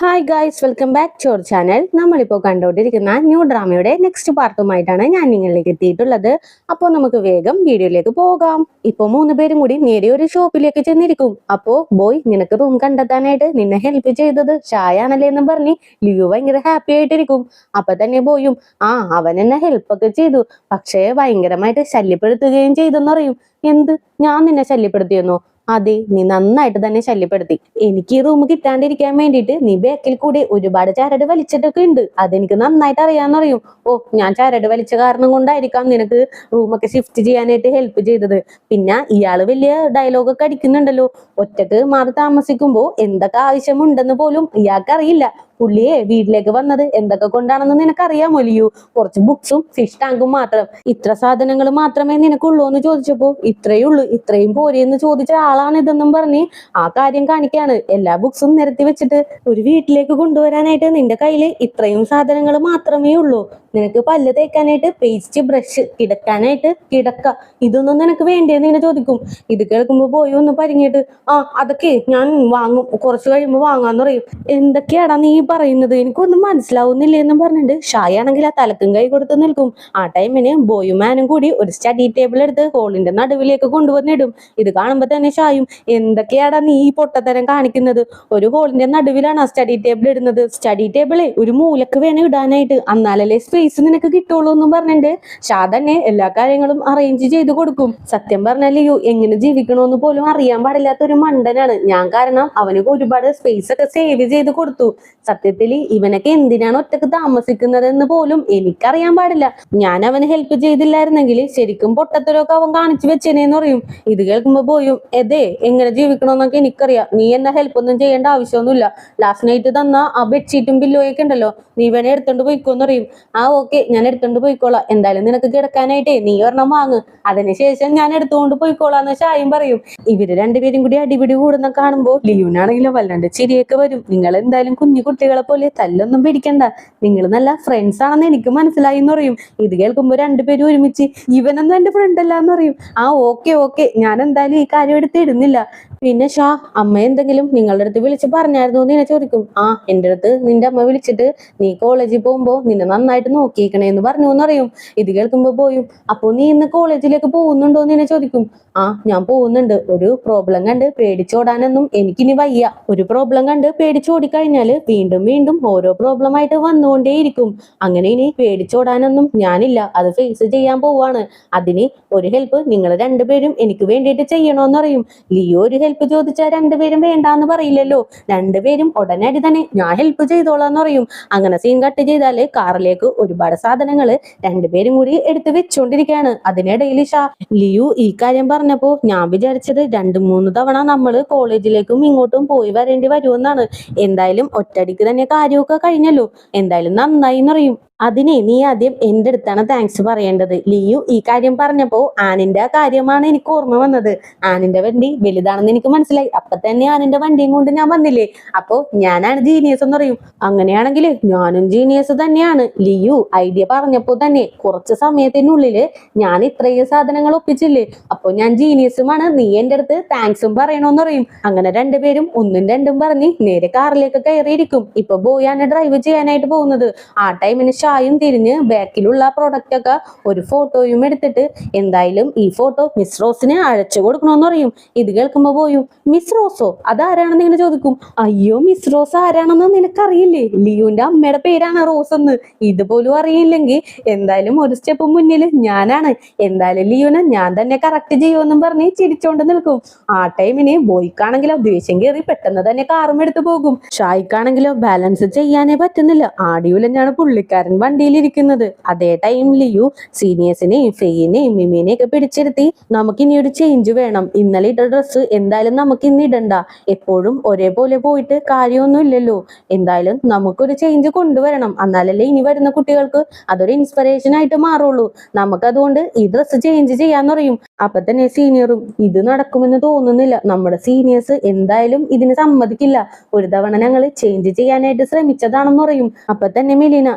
Hi guys, welcome back to our channel. നമ്മളിപ്പോൾ കണ്ടുകൊണ്ടിരിക്കുന്ന new ഡ്രാമയുടെ next പാർട്ടുമായിട്ടാണ് ഞാൻ നിങ്ങളിലേക്ക് എത്തിയിട്ടുള്ളത്. അപ്പോൾ നമുക്ക് വേഗം വീഡിയോയിലേക്ക് പോകാം. ഇപ്പോൾ 3 പേരും കൂടി നേരെ ഒരു ഷോപ്പിലേക്ക് ചെന്നിരിക്കും. അപ്പോൾ ബോയ്, നിനക്ക് റൂം കണ്ടെത്താനായിട്ട് നിന്നെ ഹെൽപ്പ് ചെയ്തത് ഷായാണല്ലേ എന്ന് പറഞ്ഞ് ലിയോ ഭയങ്കര ഹാപ്പി ആയിട്ടിരിക്കും. അപ്പൊ തന്നെ ബോയും അവൻ എന്നെ ഹെൽപ്പൊക്കെ ചെയ്തു, പക്ഷേ ഭയങ്കരമായിട്ട് ശല്യപ്പെടുത്തുകയും ചെയ്തെന്ന് പറയും. എന്ത്, ഞാൻ നിന്നെ ശല്യപ്പെടുത്തിയെന്നോ? അതെ, നീ നന്നായിട്ട് തന്നെ ശല്യപ്പെടുത്തി. എനിക്ക് ഈ റൂം കിട്ടാണ്ടിരിക്കാൻ വേണ്ടിയിട്ട് നീ ബാക്കിൽ കൂടി ഒരുപാട് ചരട് വലിച്ചിട്ടൊക്കെ ഉണ്ട്. അതെനിക്ക് നന്നായിട്ട് അറിയാന്ന് പറയും. ഓ, ഞാൻ ചരട് വലിച്ച കാരണം കൊണ്ടായിരിക്കാം നിനക്ക് റൂമൊക്കെ ഷിഫ്റ്റ് ചെയ്യാനായിട്ട് ഹെൽപ്പ് ചെയ്തത്. പിന്നെ ഇയാള് വലിയ ഡയലോഗൊക്കെ അടിക്കുന്നുണ്ടല്ലോ. ഒറ്റക്ക് മാറി താമസിക്കുമ്പോ എന്തൊക്കെ ആവശ്യമുണ്ടെന്ന് പോലും ഇയാൾക്ക് അറിയില്ല. പുള്ളിയെ വീട്ടിലേക്ക് വന്നത് എന്തൊക്കെ കൊണ്ടാണെന്ന് നിനക്കറിയാമോ ലിയു? കുറച്ച് ബുക്സും ഫിഷ് ടാങ്കും മാത്രം. ഇത്ര സാധനങ്ങൾ മാത്രമേ നിനക്കുള്ളൂ എന്ന് ചോദിച്ചപ്പോ ഇത്രയേ ഉള്ളൂ, ഇത്രയും പോരെയെന്ന് ചോദിച്ച ആളാണ് ഇതെന്നും പറഞ്ഞ് ആ കാര്യം കാണിക്കാണ്. എല്ലാ ബുക്സും നിരത്തി വെച്ചിട്ട്, ഒരു വീട്ടിലേക്ക് കൊണ്ടുവരാനായിട്ട് നിന്റെ കയ്യില് ഇത്രയും സാധനങ്ങൾ മാത്രമേ ഉള്ളൂ. നിനക്ക് പല്ല് തേക്കാനായിട്ട് പേസ്റ്റ്, ബ്രഷ്, കിടക്കാനായിട്ട് കിടക്ക, ഇതൊന്നും നിനക്ക് വേണ്ടിയെന്ന് ഇങ്ങനെ ചോദിക്കും. ഇത് കേൾക്കുമ്പോ പോയി ഒന്ന് പരിങ്ങിയിട്ട് അതൊക്കെ ഞാൻ വാങ്ങും, കുറച്ച് കഴിയുമ്പോ വാങ്ങാന്ന് പറയും. എന്തൊക്കെയാടാ നീ പറയുന്നത്, എനിക്കൊന്നും മനസ്സിലാവുന്നില്ല എന്നും പറഞ്ഞിട്ട് ഷായാണെങ്കിൽ ആ തലക്കും കൈ കൊടുത്ത് നിൽക്കും. ആ ടൈമിന് ബോയും മാനും കൂടി ഒരു സ്റ്റഡി ടേബിൾ എടുത്ത് ഹോളിന്റെ നടുവിലേക്ക് കൊണ്ടുവന്നിടും. ഇത് കാണുമ്പോ തന്നെ ഷായും, എന്തൊക്കെയാടാ നീ ഈ പൊട്ടത്തരം കാണിക്കുന്നത്? ഒരു ഹോളിന്റെ നടുവിലാണ് ആ സ്റ്റഡി ടേബിൾ ഇടുന്നത്. സ്റ്റഡി ടേബിളെ ഒരു മൂലക്ക് വേണം ഇടാനായിട്ട്, എന്നാലല്ലേ സ്പേസ് നിനക്ക് കിട്ടുള്ളൂ എന്നും പറഞ്ഞിട്ട് ഷാ തന്നെ എല്ലാ കാര്യങ്ങളും അറേഞ്ച് ചെയ്ത് കൊടുക്കും. സത്യം പറഞ്ഞാൽ എങ്ങനെ ജീവിക്കണമെന്ന് പോലും അറിയാൻ പാടില്ലാത്ത ഒരു മണ്ടനാണ് ഞാൻ. കാരണം അവന് ഒരുപാട് സ്പേസ് ഒക്കെ സേവ് ചെയ്ത് കൊടുത്തു. സത്യത്തിൽ ഇവനൊക്കെ എന്തിനാണ് ഒറ്റക്ക് താമസിക്കുന്നത് എന്ന് പോലും എനിക്കറിയാൻ പാടില്ല. ഞാൻ അവന് ഹെൽപ്പ് ചെയ്തില്ലായിരുന്നെങ്കിൽ ശരിക്കും പൊട്ടത്തരൊക്കെ അവൻ കാണിച്ചു വെച്ചേനെന്ന് പറയും. ഇത് കേൾക്കുമ്പോ പോയും, എങ്ങനെ ജീവിക്കണമെന്നൊക്കെ എനിക്കറിയാം, നീ എന്നെ ഹെൽപ്പ് ഒന്നും ചെയ്യേണ്ട ആവശ്യമൊന്നുമില്ല. ലാസ്റ്റ് നൈറ്റ് തന്ന ആ ബെഡ്ഷീറ്റും പില്ലോയൊക്കെ ഉണ്ടല്ലോ, നീ ഇവനെ എടുത്തോണ്ട് പോയിക്കോന്ന് പറയും. ഓക്കെ, ഞാൻ എടുത്തോണ്ട് പോയിക്കോളാം. എന്തായാലും നിനക്ക് കിടക്കാനായിട്ടേ നീ ഒരെണ്ണം വാങ്ങ്, അതിനുശേഷം ഞാൻ എടുത്തുകൊണ്ട് പോയിക്കോളാന്ന് ഷായും പറയും. ഇവര് രണ്ടുപേരും കൂടി അടിപിടി കൂടുന്ന കാണുമ്പോ ലിയുനാണെങ്കിലും വല്ലാണ്ട് ചിരിയൊക്കെ വരും. നിങ്ങൾ എന്തായാലും കുഞ്ഞു കുട്ടികളെ പോലെ തല്ലൊന്നും പിടിക്കണ്ട, നിങ്ങൾ നല്ല ഫ്രണ്ട്സ് ആണെന്ന് എനിക്ക് മനസ്സിലായി എന്ന് പറയും. ഇത് കേൾക്കുമ്പോ രണ്ടുപേരും ഒരുമിച്ച്, ഇവനൊന്നും എന്റെ ഫ്രണ്ട് അല്ല എന്ന് പറയും. ഓക്കെ, ഞാൻ എന്തായാലും ഈ കാര്യം എടുത്ത് ഇടുന്നില്ല. പിന്നെ ഷാ, അമ്മ എന്തെങ്കിലും നിങ്ങളുടെ അടുത്ത് വിളിച്ച് പറഞ്ഞായിരുന്നു എന്ന് ഞാൻ ചോദിക്കും. എന്റെ അടുത്ത് നിന്റെ അമ്മ വിളിച്ചിട്ട് നീ കോളേജിൽ പോകുമ്പോ നിന്നെ നന്നായിട്ട് നോക്കിയേക്കണേന്ന് പറഞ്ഞു എന്ന് പറയും. ഇത് കേൾക്കുമ്പോ പോയും, അപ്പൊ നീ ഇന്ന് കോളേജിലേക്ക് പോകുന്നുണ്ടോ എന്ന് ഞാൻ ചോദിക്കും. ഞാൻ പോകുന്നുണ്ട്. ഒരു പ്രോബ്ലം കണ്ട് പേടിച്ചോടാനൊന്നും എനിക്കിനി വയ്യ. ഒരു പ്രോബ്ലം കണ്ട് പേടിച്ചോടിക്കഴിഞ്ഞാല് വീണ്ടും വീണ്ടും ഓരോ പ്രോബ്ലം ആയിട്ട് വന്നുകൊണ്ടേയിരിക്കും. അങ്ങനെ ഇനി പേടിച്ചോടാനൊന്നും ഞാനില്ല, അത് ഫേസ് ചെയ്യാൻ പോവാണ്. അതിന് ഒരു ഹെൽപ്പ് നിങ്ങൾ രണ്ടുപേരും എനിക്ക് വേണ്ടിയിട്ട് ചെയ്യണോന്ന് പറയും. ലിയോ ഒരു ഹെൽപ്പ് ചോദിച്ചാൽ രണ്ടുപേരും വേണ്ടാന്ന് പറയില്ലല്ലോ. രണ്ടുപേരും ഉടനടി തന്നെ ഞാൻ ഹെൽപ്പ് ചെയ്തോളാന്ന് പറയും. അങ്ങനെ സീൻ കട്ട് ചെയ്താല് കാറിലേക്ക് ഒരുപാട് സാധനങ്ങൾ രണ്ടുപേരും കൂടി എടുത്ത് വെച്ചോണ്ടിരിക്കുകയാണ്. അതിനിടയിൽ ലിയു ഈ കാര്യം പറഞ്ഞപ്പോ ഞാൻ വിചാരിച്ചത് 2-3 തവണ നമ്മള് കോളേജിലേക്കും ഇങ്ങോട്ടും പോയി വരേണ്ടി വരുമെന്നാണ്. എന്തായാലും ഒറ്റടിക്ക് തന്നെ കാര്യമൊക്കെ കഴിഞ്ഞല്ലോ, എന്തായാലും നന്നായി എന്നറിയും. അതിനെ നീ ആദ്യം എന്റെ അടുത്താണ് താങ്ക്സ് പറയേണ്ടത്. ലിയു ഈ കാര്യം പറഞ്ഞപ്പോ ആനിന്റെ കാര്യമാണ് എനിക്ക് ഓർമ്മ വന്നത്. ആനിന്റെ വണ്ടി വലുതാണെന്ന് എനിക്ക് മനസ്സിലായി. അപ്പൊ തന്നെ ആനിന്റെ വണ്ടിയും കൊണ്ട് ഞാൻ വന്നില്ലേ, അപ്പോ ഞാനാണ് ജീനിയസ് എന്ന് പറയും. അങ്ങനെയാണെങ്കിൽ ഞാനും ജീനിയസ് തന്നെയാണ്. ലിയു ഐഡിയ പറഞ്ഞപ്പോ തന്നെ കുറച്ച് സമയത്തിനുള്ളില് ഞാൻ ഇത്രയും സാധനങ്ങൾ ഒപ്പിച്ചില്ലേ, അപ്പൊ ഞാൻ ജീനിയസുമാണ്. നീ എന്റെ അടുത്ത് താങ്ക്സും പറയണോന്ന് പറയും. അങ്ങനെ രണ്ടുപേരും ഒന്നും രണ്ടും പറഞ്ഞ് നേരെ കാറിലേക്ക് കയറിയിരിക്കും. ഇപ്പൊ ബോയാണ് ഡ്രൈവ് ചെയ്യാനായിട്ട് പോകുന്നത്. ആ ടൈമിന് ഷായും തിരിഞ്ഞ് ബാക്കിലുള്ള പ്രൊഡക്റ്റ് ഒക്കെ ഒരു ഫോട്ടോയും എടുത്തിട്ട്, എന്തായാലും ഈ ഫോട്ടോ മിസ് റോസിന് അയച്ചു കൊടുക്കണോന്ന് പറയും. ഇത് കേൾക്കുമ്പോ പോയും, മിസ് റോസോ, അതാരാണെന്ന് ഇങ്ങനെ ചോദിക്കും. അയ്യോ, മിസ് റോസ് ആരാണെന്ന് നിനക്കറിയില്ലേ? ലിയുവിന്റെ അമ്മയുടെ പേരാണ് റോസ് എന്ന്. ഇതുപോലും അറിയില്ലെങ്കിൽ എന്തായാലും ഒരു സ്റ്റെപ്പ് മുന്നിൽ ഞാനാണ്. എന്തായാലും ലിയുനെ ഞാൻ തന്നെ കറക്റ്റ് ചെയ്യുമെന്നും പറഞ്ഞ് ചിരിച്ചോണ്ട് നിൽക്കും. ആ ടൈമിന് ബോയ്ക്കാണെങ്കിലോ ദേഷ്യം കയറി പെട്ടെന്ന് തന്നെ കാറും എടുത്തു പോകും. ഷായ്ക്കാണെങ്കിലോ ബാലൻസ് ചെയ്യാനേ പറ്റുന്നില്ല. ആടിയുലഞ്ഞാണ് പുള്ളിക്കാരൻ വണ്ടിയിലിരിക്കുന്നത്. അതേ ടൈം ലിയു സീനിയേഴ്സിനെയും ഫെയിനെയും മിമിനെയും ഒക്കെ പിടിച്ചിരുത്തി, നമുക്കിനി ഒരു ചേഞ്ച് വേണം. ഇന്നലെ ഇട്ട ഡ്രസ്സ് എന്തായാലും നമുക്ക് ഇന്ന് ഇടണ്ട, എപ്പോഴും ഒരേപോലെ പോയിട്ട് കാര്യമൊന്നും ഇല്ലല്ലോ. എന്തായാലും നമുക്കൊരു ചേഞ്ച് കൊണ്ടുവരണം, എന്നാലല്ലേ ഇനി വരുന്ന കുട്ടികൾക്ക് അതൊരു ഇൻസ്പിറേഷൻ ആയിട്ട് മാറുള്ളൂ. നമുക്കതുകൊണ്ട് ഈ ഡ്രസ്സ് ചേഞ്ച് ചെയ്യാന്ന് പറയും. അപ്പൊ തന്നെ സീനിയറും, ഇത് നടക്കുമെന്ന് തോന്നുന്നില്ല, നമ്മുടെ സീനിയേഴ്സ് എന്തായാലും ഇതിന് സമ്മതിക്കില്ല. ഒരു തവണ ഞങ്ങൾ ചേഞ്ച് ചെയ്യാനായിട്ട് ശ്രമിച്ചതാണെന്ന് പറയും. അപ്പൊ തന്നെ മെലീന,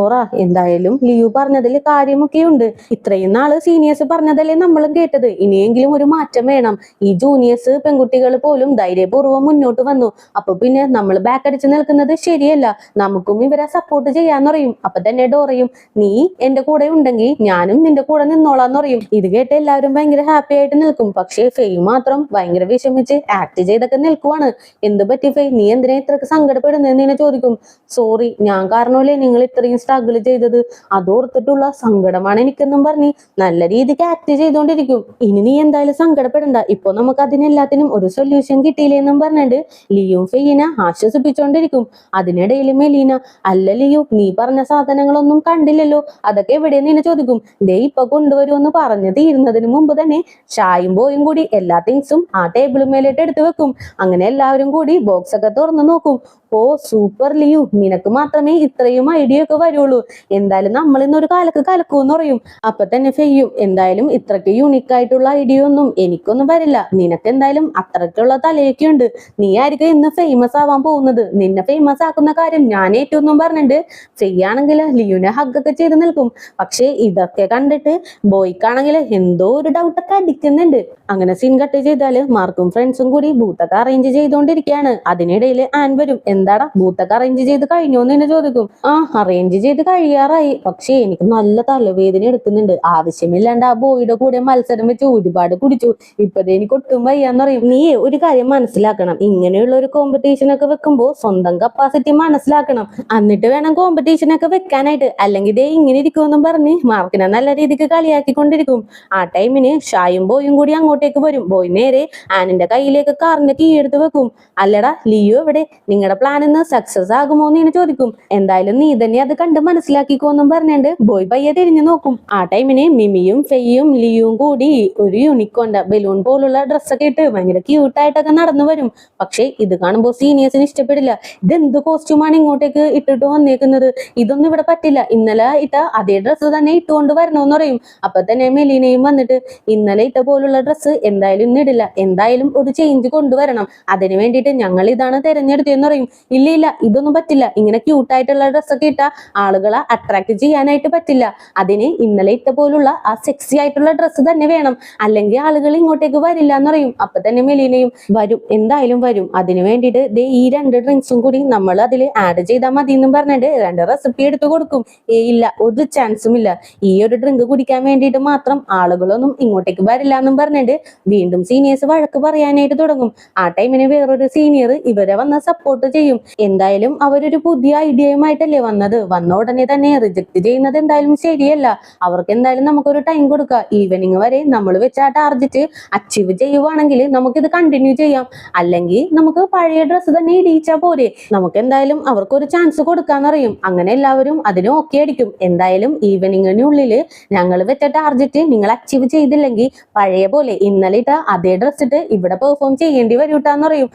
നോറ, എന്തായാലും ലിയു പറഞ്ഞതിൽ കാര്യമൊക്കെ ഉണ്ട്. ഇത്രയും നാള് സീനിയേഴ്സ് പറഞ്ഞതല്ലേ നമ്മളും കേട്ടത്. ഇനിയെങ്കിലും ഒരു മാറ്റം വേണം. ഈ ജൂനിയേഴ്സ് പെൺകുട്ടികൾ പോലും ധൈര്യപൂർവ്വം മുന്നോട്ട് വന്നു. അപ്പൊ പിന്നെ നമ്മൾ ബാക്ക് അടിച്ച് നിൽക്കുന്നത് ശരിയല്ല. നമുക്കും ഇവരെ സപ്പോർട്ട് ചെയ്യാന്ന് പറയും. അപ്പൊ തന്നെ ഡോറയും, നീ എന്റെ കൂടെ ഉണ്ടെങ്കിൽ ഞാനും നിന്റെ കൂടെ നിന്നോളാന്ന് പറയും. ഇത് കേട്ട് എല്ലാവരും ഭയങ്കര ഹാപ്പി ആയിട്ട് നിൽക്കും. പക്ഷേ ഫെയ് മാത്രം ഭയങ്കര വിഷമിച്ച് ആക്ട് ചെയ്തൊക്കെ നിൽക്കുവാണ്. എന്ത് പറ്റി ഫെയ്, നീ എന്തിനാ ഇത്രക്ക് സങ്കടപ്പെടുന്നതെന്ന് ചോദിക്കും. സോറി, ഞാൻ കാരണമല്ലേ നിങ്ങൾ ഇത്രയും സ്ട്രഗിൾ ചെയ്തത്, അതോർത്തിട്ടുള്ള സങ്കടമാണ് എനിക്കെന്നും പറഞ്ഞ് നല്ല രീതിക്ക് ആക്ട് ചെയ്തോണ്ടിരിക്കും. ഇനി നീ എന്തായാലും സങ്കടപ്പെടണ്ട, ഇപ്പൊ നമുക്ക് അതിനെല്ലാത്തിനും ഒരു സൊല്യൂഷൻ കിട്ടിയില്ലെന്നും പറഞ്ഞിട്ട് ലിയും ഫെയ്യിനെ ആശ്വസിപ്പിച്ചോണ്ടിരിക്കും. അതിനിടയിൽ മെലീന, അല്ല ലിയു, നീ പറഞ്ഞ സാധനങ്ങളൊന്നും കണ്ടില്ലല്ലോ, അതൊക്കെ എവിടെയെന്ന് ചോദിക്കും. ദേ ഇപ്പൊ കൊണ്ടുവരുമെന്ന് പറഞ്ഞു തീരുന്നതിന് മുമ്പ് തന്നെ ഷായും ബോയും കൂടി എല്ലാ തിങ്സും ആ ടേബിൾ മേലിട്ട് എടുത്തു വെക്കും. അങ്ങനെ എല്ലാവരും കൂടി ബോക്സ് ഒക്കെ തുറന്നു നോക്കും. ഓ സൂപ്പർ ലിയു, നിനക്ക് മാത്രമേ ഇത്രയും ഐഡിയ ഒക്കെ വരുള്ളൂ. എന്തായാലും നമ്മൾ ഇന്നൊരു കലക്കൂന്ന് പറയും. അപ്പൊ തന്നെ ഫെയ്യും, എന്തായാലും ഇത്രയ്ക്ക് യൂണിക് ആയിട്ടുള്ള ഐഡിയ ഒന്നും എനിക്കൊന്നും വരില്ല. നിനക്ക് എന്തായാലും അത്രയ്ക്കുള്ള തലയൊക്കെ ഉണ്ട്. നീ ആയിരിക്കും ഇന്ന് ഫേമസ് ആവാൻ പോകുന്നത്. നിന്നെ ഫേമസ് ആക്കുന്ന കാര്യം ഞാൻ ഏറ്റവും പറഞ്ഞിട്ട് ഫെയ്യാണെങ്കിൽ ലിയുനെ ഹഗ്ഗൊക്കെ ചെയ്ത് നിൽക്കും. പക്ഷെ ഇതൊക്കെ കണ്ടിട്ട് ബോയ്ക്കാണെങ്കിൽ എന്തോ ഒരു ഡൗട്ടൊക്കെ അടിക്കുന്നുണ്ട്. അങ്ങനെ സീൻ കട്ട് ചെയ്താല് മാർക്കും ഫ്രണ്ട്സും കൂടി ബൂത്തൊക്കെ അറേഞ്ച് ചെയ്തുകൊണ്ടിരിക്കുകയാണ്. അതിനിടയിൽ ആൻ വരും. എന്താടാ, ബൂത്തൊക്കെ അറേഞ്ച് ചെയ്ത് കഴിഞ്ഞോന്ന് ചോദിക്കും. ആ, അറേഞ്ച് ചെയ്ത് കഴിയാറായി. പക്ഷേ എനിക്ക് നല്ല തലവേദന എടുക്കുന്നുണ്ട്. ആവശ്യമില്ലാണ്ട് ആ ബോയുടെ കൂടെ മത്സരം വെച്ച് ഒരുപാട് കുടിച്ചു. ഇപ്പതേ എനിക്ക് ഒട്ടും വയ്യാന്ന് പറയും. നീ ഒരു കാര്യം മനസ്സിലാക്കണം, ഇങ്ങനെയുള്ള ഒരു കോമ്പറ്റീഷൻ ഒക്കെ വെക്കുമ്പോ സ്വന്തം കപ്പാസിറ്റി മനസ്സിലാക്കണം. എന്നിട്ട് വേണം കോമ്പറ്റീഷൻ ഒക്കെ വെക്കാനായിട്ട്. അല്ലെങ്കിൽ ഇതേ ഇങ്ങനെ ഇരിക്കുമെന്നും പറഞ്ഞ് മാർക്കിനെ നല്ല രീതിക്ക് കളിയാക്കിക്കൊണ്ടിരിക്കും. ആ ടൈമിന് ഷായും ബോയും കൂടി അങ്ങോട്ടേക്ക് വരും. ബോയ് നേരെ ആനിന്റെ കയ്യിലേക്ക് കാറിന്റെ കീ എടുത്ത് വെക്കും. അല്ലടാ ലിയോ എവിടെ, നിങ്ങളുടെ പ്ലാൻ ഇന്ന് സക്സസ് ആകുമോ എന്ന് ചോദിക്കും. എന്തായാലും നീ തന്നെ അത് കണ്ട് മനസ്സിലാക്കിക്കോന്നും പറഞ്ഞിട്ട് ബോയ് പയ്യെ തിരിഞ്ഞു നോക്കും. ആ ടൈമിന് മിമിയും ഫെയ്യും ലിയും കൂടി ഒരു യൂണിക്കോണ്ട ബലൂൺ പോലുള്ള ഡ്രസ്സൊക്കെ ഇട്ട് ഭയങ്കര ക്യൂട്ടായിട്ടൊക്കെ നടന്നു വരും. പക്ഷെ ഇത് കാണുമ്പോൾ സീനിയേഴ്സിന് ഇഷ്ടപ്പെടില്ല. ഇതെന്ത് കോസ്റ്റ്യൂമാണ് ഇങ്ങോട്ടേക്ക് ഇട്ടിട്ട് വന്നേക്കുന്നത്, ഇതൊന്നും ഇവിടെ പറ്റില്ല. ഇന്നലെ ഇട്ട അതേ ഡ്രസ്സ് തന്നെ ഇട്ടുകൊണ്ട് വരണമെന്ന് പറയും. അപ്പൊ തന്നെ മെലീനയും വന്നിട്ട്, ഇന്നലെ ഇട്ട പോലുള്ള ഡ്രസ്സ് എന്തായാലും ഇന്നിടില്ല, എന്തായാലും ഒരു ചേഞ്ച് കൊണ്ടുവരണം. അതിന് വേണ്ടിയിട്ട് ഞങ്ങൾ ഇതാണ് തെരഞ്ഞെടുത്തതെന്ന് പറയും. ഇല്ല ഇല്ല, ഇതൊന്നും പറ്റില്ല. ഇങ്ങനെ ക്യൂട്ടായിട്ടുള്ള ഡ്രസ്സൊക്കെ ഇട്ട ആളുകളെ അട്രാക്ട് ചെയ്യാനായിട്ട് പറ്റില്ല. അതിന് ഇന്നലെ ഇട്ട പോലുള്ള ആ സെക്സി ആയിട്ടുള്ള ഡ്രസ്സ് തന്നെ വേണം, അല്ലെങ്കിൽ ആളുകൾ ഇങ്ങോട്ടേക്ക് വരില്ല എന്ന് പറയും. അപ്പൊ തന്നെ മെലീനയും, വരും, എന്തായാലും വരും. അതിന് വേണ്ടിയിട്ട് ദേ ഈ 2 ഡ്രിങ്ക്സും കൂടി നമ്മൾ അതിൽ ആഡ് ചെയ്താൽ മതി എന്നും പറഞ്ഞിട്ട് 2 റെസിപ്പി എടുത്തു കൊടുക്കും. ഇല്ല, ഒരു ചാൻസും ഇല്ല. ഈ ഒരു ഡ്രിങ്ക് കുടിക്കാൻ വേണ്ടിയിട്ട് മാത്രം ആളുകളൊന്നും ഇങ്ങോട്ടേക്ക് വരില്ല എന്നും പറഞ്ഞിട്ട് വീണ്ടും സീനിയേഴ്സ് വഴക്ക് പറയാനായിട്ട് തുടങ്ങും. ആ ടൈമിന് വേറൊരു സീനിയർ ഇവരെ വന്ന് സപ്പോർട്ട് ചെയ്യും. എന്തായാലും അവരൊരു പുതിയ ഐഡിയയുമായിട്ടല്ലേ വന്നത്. വന്ന ഉടനെ തന്നെ റിജക്ട് ചെയ്യുന്നത് എന്തായാലും ശരിയല്ല. അവർക്ക് എന്തായാലും നമുക്കൊരു ടൈം കൊടുക്കാം. ഈവനിങ് വരെ നമ്മൾ വെച്ച ആ ടാർഗറ്റ് അച്ചീവ് ചെയ്യുവാണെങ്കിൽ നമുക്കിത് കണ്ടിന്യൂ ചെയ്യാം. അല്ലെങ്കിൽ നമുക്ക് പഴയ ഡ്രസ്സ് തന്നെ ഇടിയിച്ചാൽ പോരെ. നമുക്ക് എന്തായാലും അവർക്കൊരു ചാൻസ് കൊടുക്കാന്നറിയും. അങ്ങനെ എല്ലാവരും അതിന് ഓക്കെ അടിക്കും. എന്തായാലും ഈവനിങ്ങിനുള്ളിൽ ഞങ്ങൾ വെച്ച ടാർഗറ്റ് നിങ്ങൾ അച്ചീവ് ചെയ്തില്ലെങ്കിൽ പഴയ പോലെ ഇന്നലെ ഇട്ട അതേ ഡ്രസ് ഇട്ട് ഇവിടെ പെർഫോം ചെയ്യേണ്ടി വരൂട്ടാന്ന് പറയും.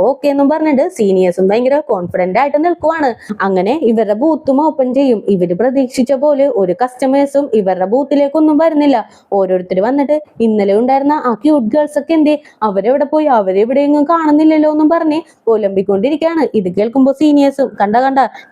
ഓക്കെ എന്നും പറഞ്ഞിട്ട് സീനിയേഴ്സും ഭയങ്കര കോൺഫിഡന്റ് ആയിട്ട് നിൽക്കുവാണ്. അങ്ങനെ ഇവരുടെ ബൂത്തും ഓപ്പൺ ചെയ്യും. ഇവര് പ്രതീക്ഷിച്ച പോലെ ഒരു കസ്റ്റമേഴ്സും ഇവരുടെ ബൂത്തിലേക്കൊന്നും വരുന്നില്ല. ഓരോരുത്തർ വന്നിട്ട് ഇന്നലെ ഉണ്ടായിരുന്ന ആ ക്യൂട്ട് ഗേൾസ് ഒക്കെ എന്തേ, അവരെവിടെ പോയി, അവരെവിടെയെങ്കിലും കാണുന്നില്ലല്ലോ എന്നും പറഞ്ഞ് പുലമ്പിക്കൊണ്ടിരിക്കുകയാണ്. ഇത് കേൾക്കുമ്പോൾ സീനിയേഴ്സും, കണ്ട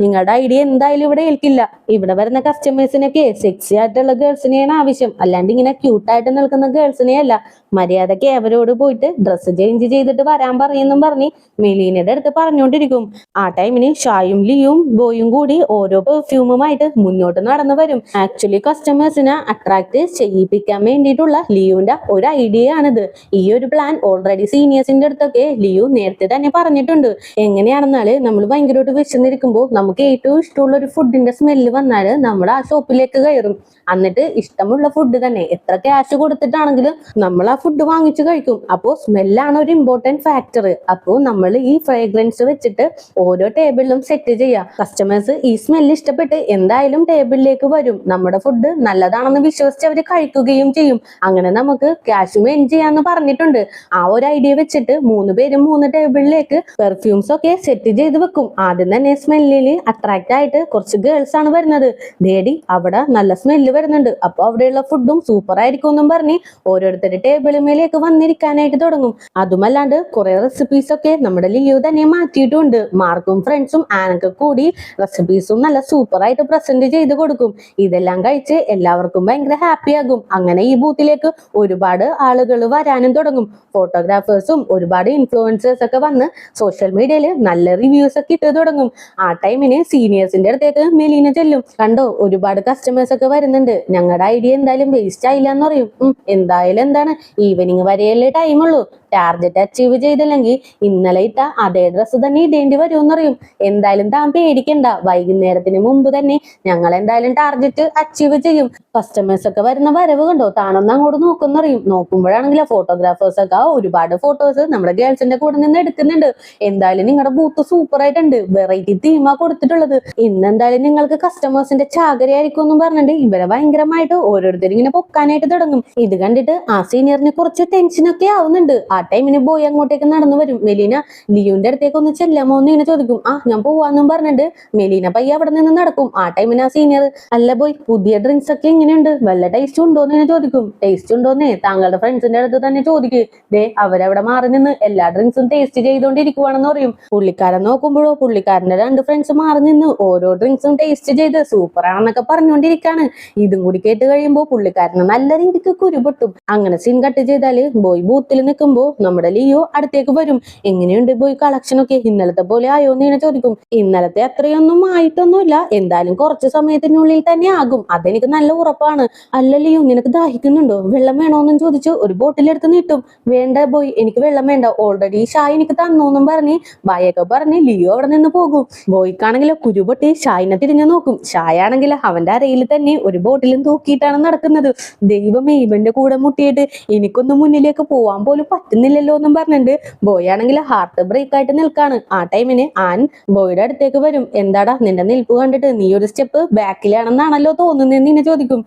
നിങ്ങളുടെ ഐഡിയ എന്തായാലും ഇവിടെ ഏൽക്കില്ല. ഇവിടെ വരുന്ന കസ്റ്റമേഴ്സിനൊക്കെ സെക്സി ആയിട്ടുള്ള ഗേൾസിനെയാണ് ആവശ്യം, അല്ലാണ്ട് ഇങ്ങനെ ക്യൂട്ടായിട്ട് നിൽക്കുന്ന ഗേൾസിനെ അല്ല. മര്യാദക്ക് അവരോട് പോയിട്ട് ഡ്രസ്സ് ചേഞ്ച് ചെയ്തിട്ട് വരാൻ പറയുമെന്നും പറഞ്ഞ് മെലീനയുടെ അടുത്ത് പറഞ്ഞുകൊണ്ടിരിക്കും. ആ ടൈമിന് ഷായും ലിയും ബോയും കൂടി ഓരോ പെർഫ്യൂമുമായിട്ട് മുന്നോട്ട് നടന്നു വരും. ആക്ച്വലി കസ്റ്റമേഴ്സിനെ അട്രാക്ട് ചെയ്യിപ്പിക്കാൻ വേണ്ടിയിട്ടുള്ള ലിയുവിന്റെ ഒരു ഐഡിയ ആണിത്. ഈ ഒരു പ്ലാൻ ഓൾറെഡി സീനിയേഴ്സിന്റെ അടുത്തൊക്കെ ലിയു നേരത്തെ തന്നെ പറഞ്ഞിട്ടുണ്ട്. എങ്ങനെയാണെന്നാല് നമ്മൾ ഭയങ്കരമായിട്ട് വിശന്നിരിക്കുമ്പോൾ നമുക്ക് ഏറ്റവും ഇഷ്ടമുള്ള ഒരു ഫുഡിന്റെ സ്മെല്ല് വന്നാല് നമ്മൾ ആ ഷോപ്പിലേക്ക് കയറും. എന്നിട്ട് ഇഷ്ടമുള്ള ഫുഡ് തന്നെ എത്ര ക്യാഷ് കൊടുത്തിട്ടാണെങ്കിലും നമ്മൾ ആ ഫുഡ് വാങ്ങിച്ചു കഴിക്കും. അപ്പോൾ സ്മെല്ലാണ് ഒരു ഇമ്പോർട്ടന്റ് ഫാക്ടർ. അപ്പോൾ നമ്മൾ ഈ ഫ്രേഗ്രൻസ് വെച്ചിട്ട് ഓരോ ടേബിളിലും സെറ്റ് ചെയ്യാം. കസ്റ്റമേഴ്സ് ഈ സ്മെല്ല് ഇഷ്ടപ്പെട്ട് എന്തായാലും ടേബിളിലേക്ക് വരും. നമ്മുടെ ഫുഡ് നല്ലതാണെന്ന് വിശ്വസിച്ച് അവർ കഴിക്കുകയും ചെയ്യും. അങ്ങനെ നമുക്ക് ക്യാഷും എൻ ചെയ്യാന്ന് പറഞ്ഞിട്ടുണ്ട്. ആ ഒരു ഐഡിയ വെച്ചിട്ട് 3 പേരും 3 ടേബിളിലേക്ക് പെർഫ്യൂംസ് ഒക്കെ സെറ്റ് ചെയ്ത് വെക്കും. ആദ്യം തന്നെ സ്മെല്ലില് അട്രാക്ട് ആയിട്ട് കുറച്ച് ഗേൾസ് ആണ് വരുന്നത്. ദേടി, അവിടെ നല്ല സ്മെല്ല് വരുന്നുണ്ട്, അപ്പൊ അവിടെയുള്ള ഫുഡും സൂപ്പർ ആയിരിക്കും എന്നും പറഞ്ഞ് ഓരോരുത്തരുടെ ടേബിളിമേലേക്ക് വന്നിരിക്കാനായിട്ട് തുടങ്ങും. അതുമല്ലാണ്ട് കുറെ റെസിപ്പീസ് ഒക്കെ നമ്മുടെ ലിയോ തന്നെ മാറ്റിയിട്ടുണ്ട്. മാർക്കും ഫ്രണ്ട്സും ആനൊക്കെ കൂടി റെസിപ്പീസും നല്ല സൂപ്പർ സൂപ്പറായിട്ട് പ്രസന്റ് ചെയ്ത് കൊടുക്കും. ഇതെല്ലാം കഴിച്ച് എല്ലാവർക്കും ഭയങ്കര ഹാപ്പി ആകും. അങ്ങനെ ഈ ബൂത്തിലേക്ക് ഒരുപാട് ആളുകൾ വരാനും തുടങ്ങും. ഫോട്ടോഗ്രാഫേഴ്സും ഒരുപാട് ഇൻഫ്ലുവൻസേഴ്സ് ഒക്കെ വന്ന് സോഷ്യൽ മീഡിയയിൽ നല്ല റിവ്യൂസ് ഒക്കെ ഇട്ട് തുടങ്ങും. ആ ടൈമിന് സീനിയേഴ്സിന്റെ അടുത്തേക്ക് മെലീന ചെല്ലും. കണ്ടോ, ഒരുപാട് കസ്റ്റമേഴ്സ് ഒക്കെ വരുന്നുണ്ട്, ഞങ്ങളുടെ ഐഡിയ എന്തായാലും വേസ്റ്റ് ആയില്ല എന്ന് പറയും. എന്തായാലും എന്താണ്, ഈവനിങ് വരെയല്ലേ ടൈമുള്ളൂ, ടാർഗറ്റ് അച്ചീവ് ചെയ്തില്ലെങ്കിൽ ഇന്നലെ ഇട്ട അതേ ഡ്രസ്സ് തന്നെ ഇടേണ്ടി വരുമെന്ന് പറയും. എന്തായാലും താൻ പേടിക്കണ്ട, വൈകുന്നേരത്തിന് മുമ്പ് തന്നെ ഞങ്ങൾ എന്തായാലും ടാർഗറ്റ് അച്ചീവ് ചെയ്യും. കസ്റ്റമേഴ്സ് ഒക്കെ വരുന്ന വരവ് കണ്ടോ, താനൊന്ന് അങ്ങോട്ട് നോക്കുന്ന പറയും. നോക്കുമ്പോഴാണെങ്കിലോ ഫോട്ടോഗ്രാഫേഴ്സ് ഒക്കെ ഒരുപാട് ഫോട്ടോസ് നമ്മുടെ ഗേൾസിന്റെ കൂടെ നിന്ന് എടുക്കുന്നുണ്ട്. എന്തായാലും നിങ്ങളുടെ ബൂത്ത് സൂപ്പർ ആയിട്ടുണ്ട്, വെറൈറ്റി തീമാ കൊടുത്തിട്ടുള്ളത്. ഇന്ന് എന്തായാലും നിങ്ങൾക്ക് കസ്റ്റമേഴ്സിന്റെ ചാകരയായിരിക്കും എന്നും പറഞ്ഞിട്ട് ഇവരെ ഭയങ്കരമായിട്ട് ഓരോരുത്തരും ഇങ്ങനെ പൊക്കാനായിട്ട് തുടങ്ങും. ഇത് കണ്ടിട്ട് ആ സീനിയറിന് കുറച്ച് ടെൻഷനൊക്കെ ആവുന്നുണ്ട്. ആ ടൈമിന് ബോയ് അങ്ങോട്ടേക്ക് നടന്നു വരും. മെലീന ലിയുന്റെ അടുത്തേക്ക് ഒന്ന് ചെല്ലാമോ എന്ന് ഇങ്ങനെ ചോദിക്കും. ഞാൻ പോവാന്നും പറഞ്ഞിട്ട് മെലീന പയ്യ അവിടെ നിന്ന് നടക്കും. ആ ടൈമിന് ആ സീനിയർ, അല്ല ബോയ്, പുതിയ ഡ്രിങ്ക്സ് ഒക്കെ എങ്ങനെയുണ്ട്, വല്ല ടേസ്റ്റ് ഉണ്ടോ എന്ന് ഇങ്ങനെ ചോദിക്കും. ടേസ്റ്റ് ഉണ്ടോന്നേ താങ്കളുടെ ഫ്രണ്ട്സിന്റെ അടുത്ത് തന്നെ ചോദിക്ക്, ദേ അവരവിടെ മാറി നിന്ന് എല്ലാ ഡ്രിങ്ക്സും ടേസ്റ്റ് ചെയ്തോണ്ടിരിക്കുവാണെന്ന് പറയും. പുള്ളിക്കാരൻ നോക്കുമ്പോഴോ പുള്ളിക്കാരന്റെ 2 ഫ്രണ്ട്സ് മാറി നിന്ന് ഓരോ ഡ്രിങ്ക്സും ടേസ്റ്റ് ചെയ്ത് സൂപ്പർ ആണെന്നൊക്കെ പറഞ്ഞുകൊണ്ടിരിക്കാണ്. ഇതും കൂടി കേട്ട് കഴിയുമ്പോൾ പുള്ളിക്കാരന് നല്ല രീതിക്ക് കുരുപൊട്ടും. അങ്ങനെ സീൻ കട്ട് ചെയ്താല് ബോയ് ബൂത്തിൽ നിൽക്കുമ്പോ നമ്മുടെ ലിയോ അടുത്തേക്ക് വരും. എങ്ങനെയുണ്ട് ബോയ് കളക്ഷൻ ഒക്കെ, ഇന്നലത്തെ പോലെ ആയോ എന്ന് ഇങ്ങനെ ചോദിക്കും. ഇന്നലത്തെ അത്രയൊന്നും ആയിട്ടൊന്നുമില്ല, എന്തായാലും കുറച്ച് സമയത്തിനുള്ളിൽ തന്നെ ആകും, അതെനിക്ക് നല്ല ഉറപ്പാണ്. അല്ല ലിയോ, നിനക്ക് ദാഹിക്കുന്നുണ്ടോ, വെള്ളം വേണോന്നും ചോദിച്ചു ഒരു ബോട്ടിലെടുത്ത് നീട്ടും. വേണ്ട ബോയ്, എനിക്ക് വെള്ളം വേണ്ട, ഓൾറെഡി ഷായ് എനിക്ക് തന്നോന്നും പറഞ്ഞ് ബായൊക്കെ പറഞ്ഞ് ലിയോ അവിടെ നിന്ന് പോകും. ബോയ്ക്കാണെങ്കിലോ കുരുപൊട്ടി ഷായിനെ തിരിഞ്ഞു നോക്കും. ഷായ ആണെങ്കിൽ അവന്റെ അരയിൽ തന്നെ ഒരു ബോട്ടിലും തൂക്കിയിട്ടാണ് നടക്കുന്നത്. ദൈവമേ, ഇവന്റെ കൂടെ മുട്ടിയിട്ട് എനിക്കൊന്നും മുന്നിലേക്ക് പോവാൻ പോലും പറ്റുന്നില്ലല്ലോ എന്നും പറഞ്ഞിട്ട് ബോയ് ആണെങ്കിൽ ഹാർട്ട് ബ്രേക്ക് ആയിട്ട് നിൽക്കാണ്. ആ ടൈമിന് ആൻ ബോയുടെ അടുത്തേക്ക് വരും. എന്താടാ, നിന്റെ നിൽപ്പ് കണ്ടിട്ട് നീ ഒരു സ്റ്റെപ്പ് ബാക്കിലാണെന്നാണല്ലോ തോന്നുന്നതെന്ന് ഇങ്ങനെ ചോദിക്കും.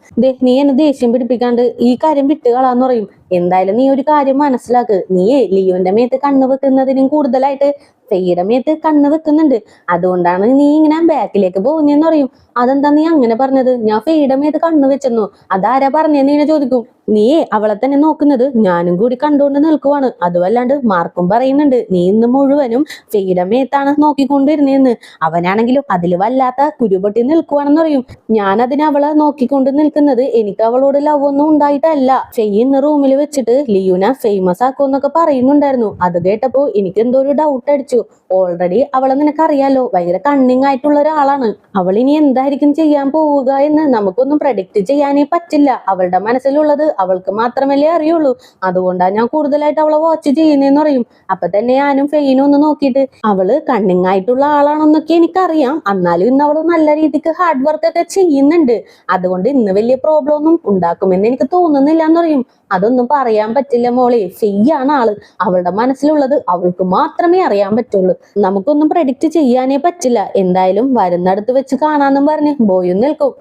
നീ എന്നെ ദേഷ്യം പിടിപ്പിക്കാണ്ട് ഈ കാര്യം വിട്ടുകളാന്ന് പറയും. എന്തായാലും നീ ഒരു കാര്യം മനസ്സിലാക്ക്, നീ ലിയോന്റെ മേത്ത് കണ്ണ് വെക്കുന്നതിനും കൂടുതലായിട്ട് ഫെയ്യുടെ മേത്ത് കണ്ണ് വെക്കുന്നുണ്ട്, അതുകൊണ്ടാണ് നീ ഇങ്ങനെ ബാക്കിലേക്ക് പോകുന്നതെന്ന് പറയും. അതെന്താ നീ അങ്ങനെ പറഞ്ഞത്, ഞാൻ ഫെയ്യുടെ മേത്ത് കണ്ണ് വെച്ചെന്നു, അതാരാ പറഞ്ഞെന്ന് ഇങ്ങനെ ചോദിക്കും. നീ അവളെ തന്നെ നോക്കുന്നത് ഞാനും കൂടി കണ്ടുകൊണ്ട് നിൽക്കുവാണ്, അതുമല്ലാണ്ട് മാർക്കും പറയുന്നുണ്ട് നീ ഇന്ന് മുഴുവനും ഫെയ്യുടെ മേത്താണ് നോക്കിക്കൊണ്ടിരുന്നേന്ന്. അവനാണെങ്കിലും അതിൽ വല്ലാത്ത കുരുപൊട്ടി നിൽക്കുവാണെന്ന് പറയും. ഞാൻ അതിന് അവളെ നോക്കിക്കൊണ്ട് നിൽക്കുന്നത് എനിക്ക് അവളോട് ലവ് ഒന്നും ഉണ്ടായിട്ടല്ല. ഫെയ് ഇന്ന് റൂമിൽ വെച്ചിട്ട് ലിയുന ഫേമസ് ആക്കുമെന്നൊക്കെ പറയുന്നുണ്ടായിരുന്നു. അത് കേട്ടപ്പോ എനിക്ക് എന്തോ ഒരു ഡൗട്ട് അടിച്ചു. ഓൾറെഡി അവളെ നിനക്കറിയാലോ, ഭയങ്കര കണ്ണിങ് ആയിട്ടുള്ള ഒരാളാണ്. അവൾ ഇനി എന്തായിരിക്കും ചെയ്യാൻ പോവുക എന്ന് നമുക്കൊന്നും പ്രഡിക്റ്റ് ചെയ്യാനേ പറ്റില്ല. അവളുടെ മനസ്സിലുള്ളത് അവൾക്ക് മാത്രമല്ലേ അറിയുള്ളൂ, അതുകൊണ്ടാണ് ഞാൻ കൂടുതലായിട്ട് അവളെ വാച്ച് ചെയ്യുന്നതെന്ന് പറയും. അപ്പൊ തന്നെ ഞാനും ഫെയിനും ഒന്ന് നോക്കിയിട്ട് അവള് കണ്ണിങ് ആയിട്ടുള്ള ആളാണെന്നൊക്കെ എനിക്കറിയാം, എന്നാലും ഇന്ന് അവള് നല്ല രീതിക്ക് ഹാർഡ് വർക്ക് ഒക്കെ ചെയ്യുന്നുണ്ട്, അതുകൊണ്ട് ഇന്ന് വലിയ പ്രോബ്ലം ഒന്നും ഉണ്ടാക്കുമെന്ന് എനിക്ക് തോന്നുന്നില്ല എന്ന് പറയും. അതൊന്നും പറയാൻ പറ്റില്ല മോളെ, ഫെയ്യാണ് ആള്, അവളുടെ മനസ്സിലുള്ളത് അവൾക്ക് മാത്രമേ അറിയാൻ പറ്റുള്ളൂ, നമുക്കൊന്നും പ്രഡിക്റ്റ് ചെയ്യാനേ പറ്റില്ല. എന്തായാലും വരുന്നിടത്ത് വെച്ച് കാണാന്നും പറഞ്ഞ് ബോയും നിൽക്കും.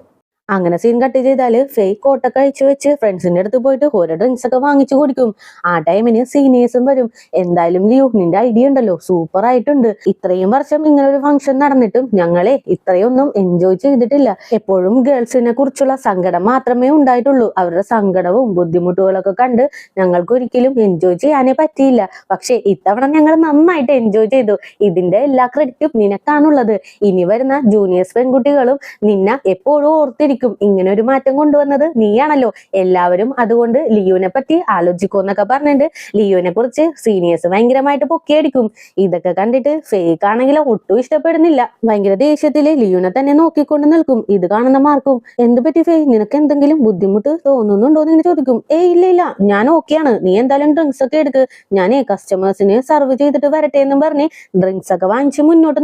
അങ്ങനെ സീൻ കട്ട് ചെയ്താല് ഫെയ് കോട്ടൊക്കെ അഴിച്ചു വെച്ച് ഫ്രണ്ട്സിന്റെ അടുത്ത് പോയിട്ട് ഓരോ ഡ്രിങ്ക്സ് ഒക്കെ വാങ്ങിച്ചു കുടിക്കും. ആ ടൈമിന് സീനിയേഴ്സും വരും. എന്തായാലും ലിയോ, നിന്റെ ഐഡിയ ഉണ്ടല്ലോ സൂപ്പർ ആയിട്ടുണ്ട്, ഇത്രയും വർഷം ഇങ്ങനെ ഒരു ഫംഗ്ഷൻ നടന്നിട്ടും ഞങ്ങളെ ഇത്രയൊന്നും എൻജോയ് ചെയ്തിട്ടില്ല. എപ്പോഴും ഗേൾസിനെ കുറിച്ചുള്ള സങ്കടം മാത്രമേ ഉണ്ടായിട്ടുള്ളൂ, അവരുടെ സങ്കടവും ബുദ്ധിമുട്ടുകളൊക്കെ കണ്ട് ഞങ്ങൾക്ക് ഒരിക്കലും എൻജോയ് ചെയ്യാനേ പറ്റിയില്ല. പക്ഷെ ഇത്തവണ ഞങ്ങൾ നന്നായിട്ട് എൻജോയ് ചെയ്തു, ഇതിന്റെ എല്ലാ ക്രെഡിറ്റും നിനക്കാണുള്ളത്. ഇനി വരുന്ന ജൂനിയേഴ്സ് പെൺകുട്ടികളും നിന്നെ എപ്പോഴും ഓർത്തിരിക്കും, ഇങ്ങനെ ഒരു മാറ്റം കൊണ്ടുവന്നത് നീയാണല്ലോ, എല്ലാവരും അതുകൊണ്ട് ലിയോനെ പറ്റി ആലോചിക്കുമെന്നൊക്കെ പറഞ്ഞിട്ട് ലിയോനെ കുറിച്ച് സീനിയേഴ്സ് ഭയങ്കരമായിട്ട് പൊക്കിയടിക്കും. ഇതൊക്കെ കണ്ടിട്ട് ഫേക്ക് ആണെങ്കിൽ ഒട്ടും ഇഷ്ടപ്പെടുന്നില്ല. ഭയങ്കര ദേഷ്യത്തില് ലിയോനെ തന്നെ നോക്കിക്കൊണ്ട് നിൽക്കും. ഇത് കാണുന്ന മാർക്കും, എന്ത് പറ്റി ഫേ, നിനക്ക് എന്തെങ്കിലും ബുദ്ധിമുട്ട് തോന്നുന്നുണ്ടോ എന്ന് ചോദിക്കും. ഇല്ല ഇല്ല, ഞാൻ ഓക്കെയാണ്, നീ എന്തായാലും ഡ്രിങ്ക്സ് ഒക്കെ എടുക്ക്, ഞാനേ കസ്റ്റമേഴ്സിന് സർവ് ചെയ്തിട്ട് വരട്ടെ എന്നും പറഞ്ഞ് ഡ്രിങ്ക്സ് ഒക്കെ വാങ്ങിച്ച് മുന്നോട്ട്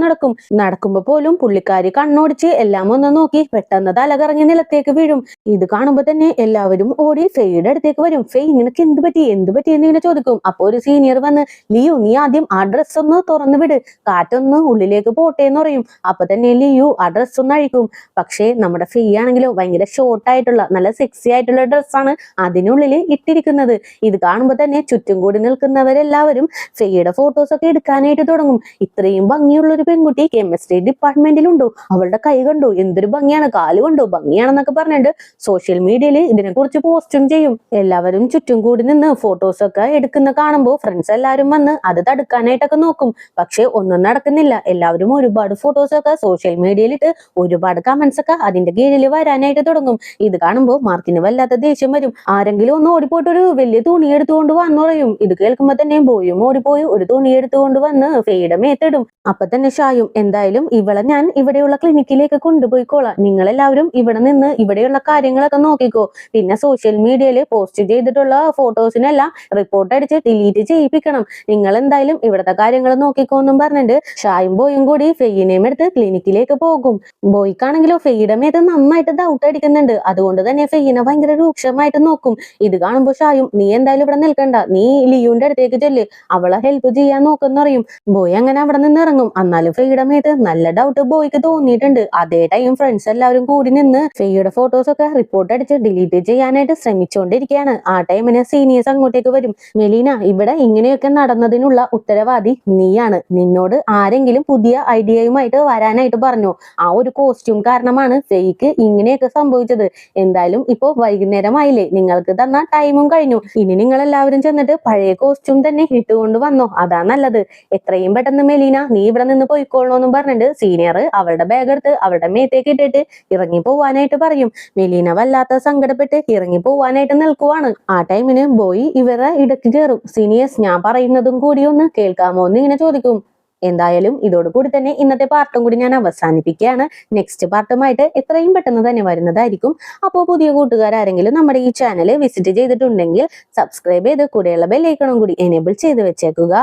നടക്കുമ്പോ പോലും പുള്ളിക്കാരി കണ്ണോടിച്ച് എല്ലാം ഒന്ന് നോക്കി പെട്ടെന്ന് തലകറങ്ങി നിലത്തേക്ക് വീഴും. ഇത് കാണുമ്പോ തന്നെ എല്ലാവരും ഓടി ഫെയ്യുടെ അടുത്തേക്ക് വരും. ഫെയ്, നിനക്ക് എന്ത് പറ്റി എന്ന് ഇങ്ങനെ ചോദിക്കും. അപ്പൊ ഒരു സീനിയർ വന്ന്, ലിയോ നീ ആദ്യം ആ ഡ്രസ് ഒന്ന് തുറന്നു വിട്, കാറ്റൊന്ന് ഉള്ളിലേക്ക് പോട്ടെ എന്ന് പറയും. അപ്പൊ തന്നെ ലിയോ ആ ഡ്രസ് ഒന്ന് അഴിക്കും. പക്ഷേ നമ്മുടെ ഫെയ് ആണെങ്കിലോ ഭയങ്കര ഷോർട്ട് ആയിട്ടുള്ള നല്ല സെക്സി ആയിട്ടുള്ള ഡ്രസ്സാണ് അതിനുള്ളിൽ ഇട്ടിരിക്കുന്നത്. ഇത് കാണുമ്പോ തന്നെ ചുറ്റും കൂടി നിൽക്കുന്നവരെല്ലാവരും ഫെയ്യുടെ ഫോട്ടോസ് ഒക്കെ എടുക്കാനായിട്ട് തുടങ്ങും. ഇത്രയും ഭംഗിയുള്ള ഒരു പെൺകുട്ടി കെമിസ്ട്രി ഡിപ്പാർട്ട്മെന്റിലുണ്ടോ, അവളുടെ കൈ കണ്ടോ എന്തൊരു ഭംഗിയാണ്, കാല് കണ്ടോ ഭംഗി ഭംഗിയാണെന്നൊക്കെ പറഞ്ഞിട്ട് സോഷ്യൽ മീഡിയയിൽ ഇതിനെക്കുറിച്ച് പോസ്റ്റും ചെയ്യും. എല്ലാവരും ചുറ്റും കൂടി നിന്ന് ഫോട്ടോസ് ഒക്കെ എടുക്കുന്ന കാണുമ്പോൾ ഫ്രണ്ട്സ് എല്ലാവരും വന്ന് അത് തടുക്കാനായിട്ടൊക്കെ നോക്കും. പക്ഷെ ഒന്നും നടക്കുന്നില്ല. എല്ലാവരും ഒരുപാട് ഫോട്ടോസ് ഒക്കെ സോഷ്യൽ മീഡിയയിലിട്ട് ഒരുപാട് കമന്റ്സ് ഒക്കെ അതിന്റെ കീഴിൽ വരാനായിട്ട് തുടങ്ങും. ഇത് കാണുമ്പോൾ മാർക്കിന് വല്ലാത്ത ദേഷ്യം വരും. ആരെങ്കിലും ഒന്ന് ഓടിപ്പോയിട്ട് ഒരു വലിയ തുണി എടുത്തുകൊണ്ട് വന്നു പറയും. ഇത് കേൾക്കുമ്പോ തന്നെ ബോയും ഓടിപ്പോയി ഒരു തുണി എടുത്തുകൊണ്ട് വന്ന് ഫെയുടെ മേത്തിടും. അപ്പൊ തന്നെ ഷായും, എന്തായാലും ഇവളെ ഞാൻ ഇവിടെയുള്ള ക്ലിനിക്കിലേക്ക് കൊണ്ടുപോയിക്കോളാം. നിങ്ങളെല്ലാവരും ഇവിടെ നിന്ന് ഇവിടെയുള്ള കാര്യങ്ങളൊക്കെ നോക്കിക്കോ. പിന്നെ സോഷ്യൽ മീഡിയയിൽ പോസ്റ്റ് ചെയ്തിട്ടുള്ള ഫോട്ടോസിനെല്ലാം റിപ്പോർട്ട് അടിച്ച് ഡിലീറ്റ് ചെയ്യിപ്പിക്കണം. നിങ്ങൾ എന്തായാലും ഇവിടത്തെ കാര്യങ്ങൾ നോക്കിക്കോന്നും പറഞ്ഞിട്ട് ഷായും ബോയും കൂടി ഫെയ്യിനെയും എടുത്ത് ക്ലിനിക്കിലേക്ക് പോകും. ബോയ്ക്കാണെങ്കിലോ ഫെയ്യുടെ മേത്ത് നന്നായിട്ട് ഡൗട്ട് അടിക്കുന്നുണ്ട്. അതുകൊണ്ട് തന്നെ ഫെയ്യിനെ ഭയങ്കര രൂക്ഷമായിട്ട് നോക്കും. ഇത് കാണുമ്പോൾ ഷായും, നീ എന്തായാലും ഇവിടെ നിൽക്കണ്ട, നീ ലിയുന്റെ അടുത്തേക്ക് ചെല്ല്, അവളെ ഹെൽപ്പ് ചെയ്യാൻ നോക്കുന്ന പറയും. ബോയ് അങ്ങനെ അവിടെ നിന്ന് ഇറങ്ങും. എന്നാലും ഫെയ്യുടെ മേത്ത് നല്ല ഡൗട്ട് ബോയ്ക്ക് തോന്നിയിട്ടുണ്ട്. അതേ ടൈം ഫ്രണ്ട്സ് എല്ലാവരും കൂടി നിന്ന് ഫെയ്യുടെ ഫോട്ടോസ് ഒക്കെ റിപ്പോർട്ട് അടിച്ച് ഡിലീറ്റ് ചെയ്യാനായിട്ട് ശ്രമിച്ചുകൊണ്ടിരിക്കുകയാണ്. ആ ടൈമിന് സീനിയേഴ്സ് അങ്ങോട്ടേക്ക് വരും. മെലീന, ഇവിടെ ഇങ്ങനെയൊക്കെ നടന്നതിനുള്ള ഉത്തരവാദി നീയാണ്. നിന്നോട് ആരെങ്കിലും പുതിയ ഐഡിയയുമായിട്ട് വരാനായിട്ട് പറഞ്ഞു. ആ ഒരു കോസ്റ്റ്യൂം കാരണമാണ് ഫെയ്ക്ക് ഇങ്ങനെയൊക്കെ സംഭവിച്ചത്. എന്തായാലും ഇപ്പോ വൈകുന്നേരമായില്ലേ, നിങ്ങൾക്ക് തന്ന ടൈമും കഴിഞ്ഞു. ഇനി നിങ്ങൾ എല്ലാവരും ചെന്നിട്ട് പഴയ കോസ്റ്റ്യൂം തന്നെ ഇട്ടുകൊണ്ട് വന്നോ, അതാ നല്ലത്. എത്രയും പെട്ടെന്ന് മെലീന നീ ഇവിടെ നിന്ന് പോയിക്കോളണമെന്നും പറഞ്ഞിട്ട് സീനിയർ അവളുടെ ബാഗ് എടുത്ത് അവളുടെ മേത്തേക്ക് ഇട്ടിട്ട് ഇറങ്ങി പോവാനായിട്ട് പറയും. മെലീന വല്ലാത്ത സങ്കടപ്പെട്ട് ഇറങ്ങി പോവാനായിട്ട് നിൽക്കുവാണ്. ആ ടൈമിന് ബോയ് ഇവരെ ഇടയ്ക്ക് കയറും. സീനിയേഴ്സ്, ഞാൻ പറയുന്നതും കൂടി ഒന്ന് കേൾക്കാമോ എന്ന് ഇങ്ങനെ ചോദിക്കും. എന്തായാലും ഇതോടുകൂടി തന്നെ ഇന്നത്തെ പാർട്ടും കൂടി ഞാൻ അവസാനിപ്പിക്കുകയാണ്. നെക്സ്റ്റ് പാർട്ടുമായിട്ട് എത്രയും പെട്ടെന്ന് തന്നെ വരുന്നതായിരിക്കും. അപ്പോൾ പുതിയ കൂട്ടുകാരെങ്കിലും നമ്മുടെ ഈ ചാനൽ വിസിറ്റ് ചെയ്തിട്ടുണ്ടെങ്കിൽ സബ്സ്ക്രൈബ് ചെയ്ത് കൂടെയുള്ള ബെല്ലൈക്കണും കൂടി എനേബിൾ ചെയ്ത് വെച്ചേക്കുക.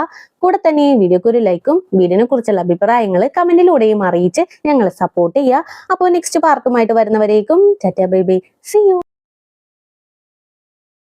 കൂടെ തന്നെ വീഡിയോക്ക് ഒരു ലൈക്കും വീഡിയോനെ കുറിച്ചുള്ള അഭിപ്രായങ്ങൾ കമന്റിലൂടെയും അറിയിച്ച് ഞങ്ങളെ സപ്പോർട്ട് ചെയ്യുക. അപ്പോൾ നെക്സ്റ്റ് പാർട്ടുമായിട്ട് വരുന്നവരേക്കും tata bye bye, see U.